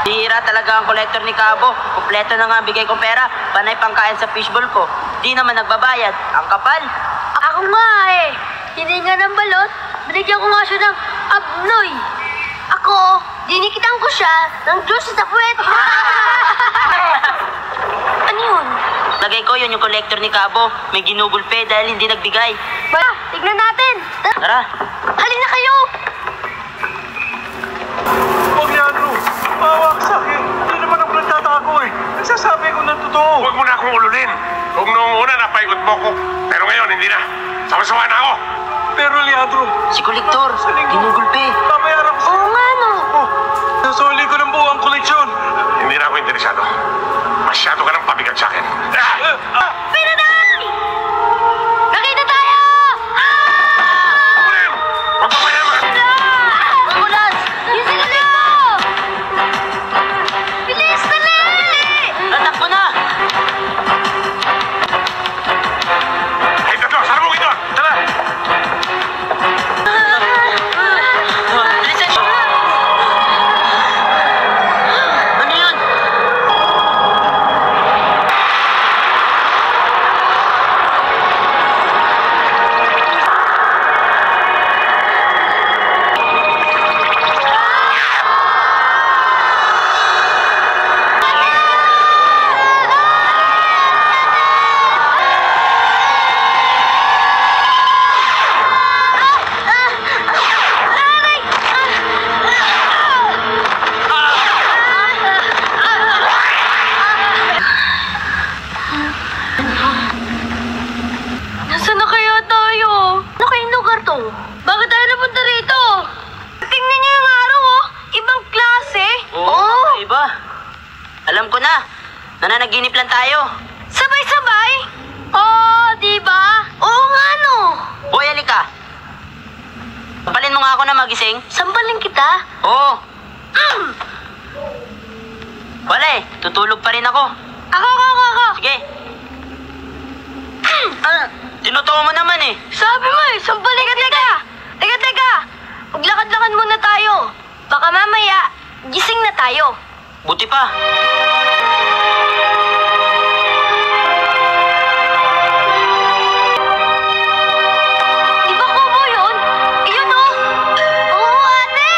Bihira talaga ang kolektor ni Cabo. Kompleto na nga bigay kong pera. Panay pangkain sa fishbowl ko. Di naman nagbabayad. Ang kapal. Ako nga eh. Hininga ng balot. Binigyan ko nga siya ng abnoy. Ako, dinikitan ko siya ng juice sa puwet. Ano yun? Lagay ko yun yung kolektor ni Cabo. May ginugulpe dahil hindi nagbigay. Ba, tignan natin. Tara. Halina kayo. Huwag Leandro. Bawa ka sa akin. Hindi naman ako nagtatago eh. Nagsasabi ko ng totoo. Huwag mo na akong ululin. Kung noong una napaikot mo ko. Pero ngayon hindi na. Sama-sama na ako. Pero Leandro, Si kolektor. Ginugulpe. babayaran ko sa... Oo nga no. Oh, nasuli ko ng buong koleksyon. Hindi na ako interesado. Masyado ka ng pabigat sa akin. Pinanay! Nakita tayo! Ulim! Huwag mo mayaman! Magulas! Yung sigarin mo! Bilis! Dali! Tatakbo na. Ay, tatlo! Sarabugin doon! Tara! Bilisan niyo. Ano yun? Nasaan na kaya tayo? Ano kayong lugar to? Bakit tayo napunta rito? Tingnan niyo yung araw oh. Ibang klase. Oo, iba. Alam ko na. Nananaginip lang tayo. Sabay-sabay? Oh, di ba? Oo nga no. Boy, halika. Kapalin mo nga ako na magising. Sambalin kita. Oo. Wala eh. Tutulog pa rin ako. Ako. Sige. Tinutuwa mo naman eh. Sabi mo eh, sambalin kita. Teka. Maglakad-lakad muna tayo. Baka mamaya, gising na tayo. Buti pa. Di ba kubo yun? Iyon oh. Oo, ate.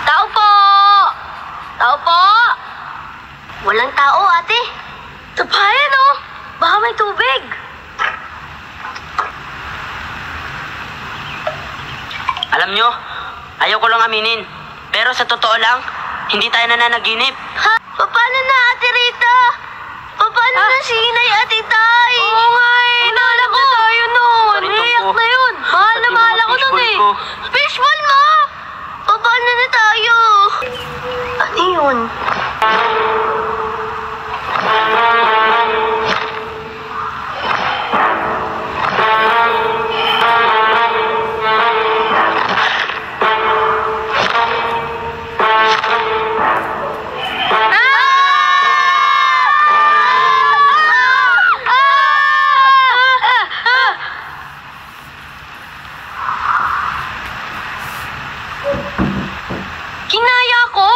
Tao po. Tao po. Walang tao, ate. Tapayan oh. Baka may tubig. Alam nyo, ayaw ko lang aminin. Pero sa totoo lang, hindi tayo nananaginip. Ha? Paano na, Ate Rita? Paano na si Inay at Itay? Oo nga eh. Naalala ko. Tayo nun. Sorry, Iyak Tungko. na yun. Mahal na Pati mahal mga ako nun fishball eh. ko. Fishball mo? Paano na tayo? Ano yun? Kinaya ko?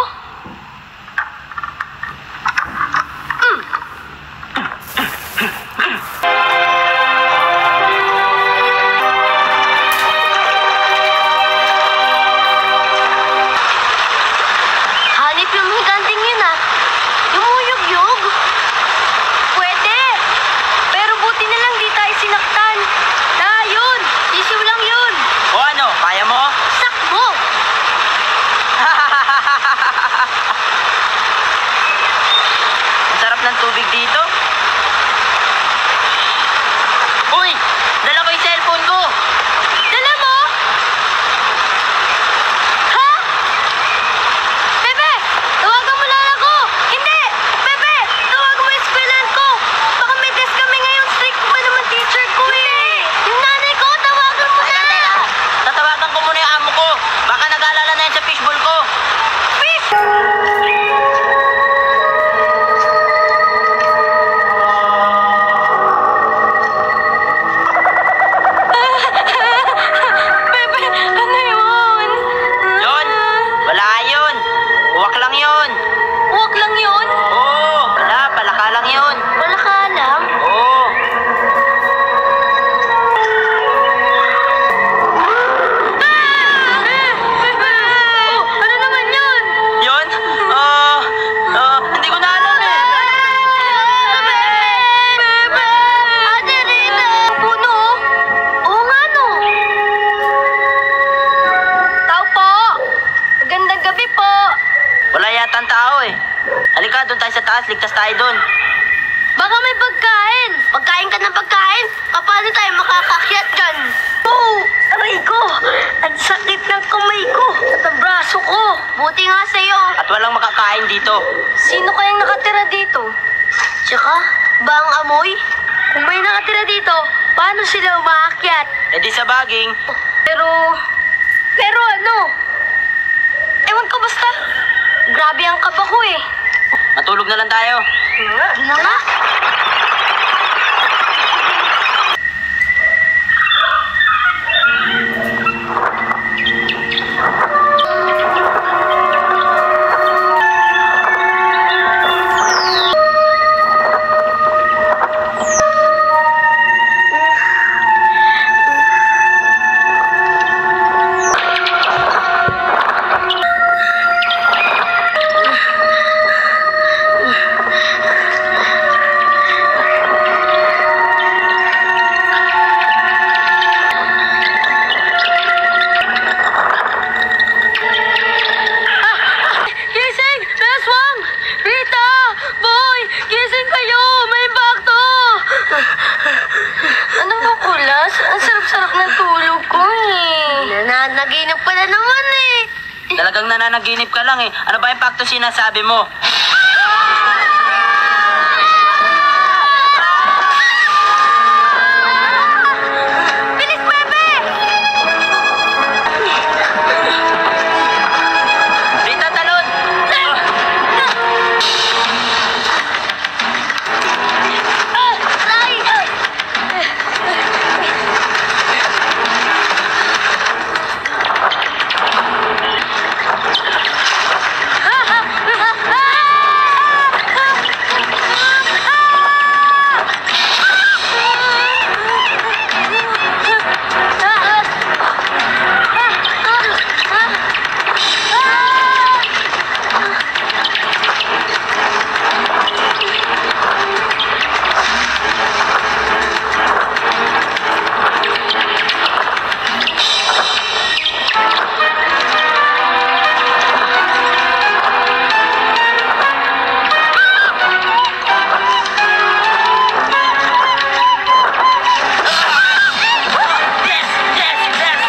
Hanip yung higanting yun ah. Yumuyog-yog. Pwede. Pero buti na lang di tayo sinaktan. Yun. Issue lang yun. O ano, kaya mo? Sakbo. Ang sarap ng tubig dito. Uy! Dala ko yung cellphone ko! Dala mo? Ha? Bebe, tawagan mo lang ako. Hindi! Bebe, tawagan mo yung eskwelahan ko. Baka may test kami ngayon. Strict pa naman teacher ko eh. Yung nanay ko, tawagan mo na. Tatawagan ko muna yung amo ko. Baka nag-aalala na yan sa fishbowl ko. Fish! ligtas tayo doon. Baka may pagkain. Pagkain ka ng pagkain. Paano tayo makakakyat dyan? Oh, aray ko. Ang sakit ng kamay ko. At ang braso ko. Buti nga sa'yo. At walang makakain dito. Sino kayang nakatira dito? Tsaka, ba ang amoy? Kung may nakatira dito, paano sila umaakyat? E di sa baging, Pero ano? Ewan ko basta. Grabe ang kaba ko eh. matulog na lang tayo. Di na nga. Gising! Beswang! Rita! Boy! Gising kayo! May bakto! Ano ba, Kulas? Ang sarap-sarap ng tulog ko eh. Nananaginip pa na naman eh. Talagang nananaginip ka lang eh. Ano ba yung pakto sinasabi mo? Bilis, Pepe! Rita, talon! Aray! Yes! Yes! Yes!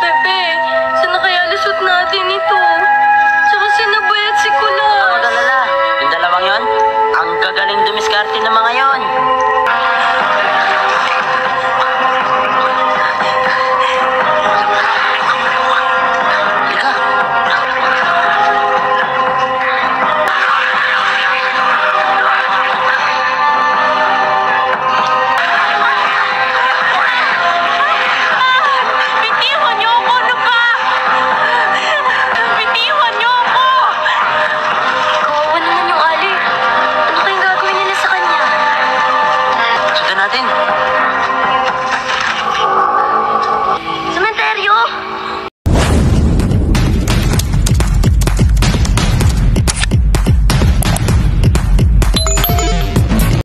Pepe, saan na kaya lusot natin ito? Tsaka sinabayat si Kulas. Ako dalala. Yung dalawang yon, ang gagaling dumiskarte ng mga yon.